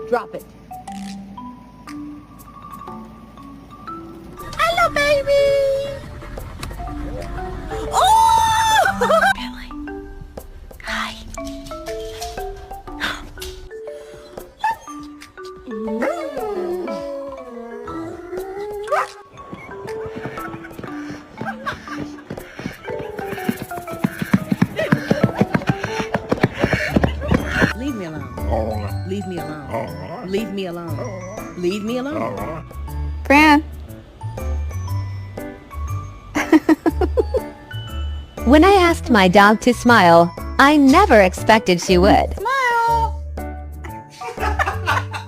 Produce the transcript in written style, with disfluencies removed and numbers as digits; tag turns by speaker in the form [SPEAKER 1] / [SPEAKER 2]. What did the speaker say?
[SPEAKER 1] Drop it. Hello, baby! Oh! Really? Hi. Leave me alone. Leave me alone. Leave me alone. Leave me alone.
[SPEAKER 2] Gran.
[SPEAKER 3] When I asked my dog to smile, I never expected she would.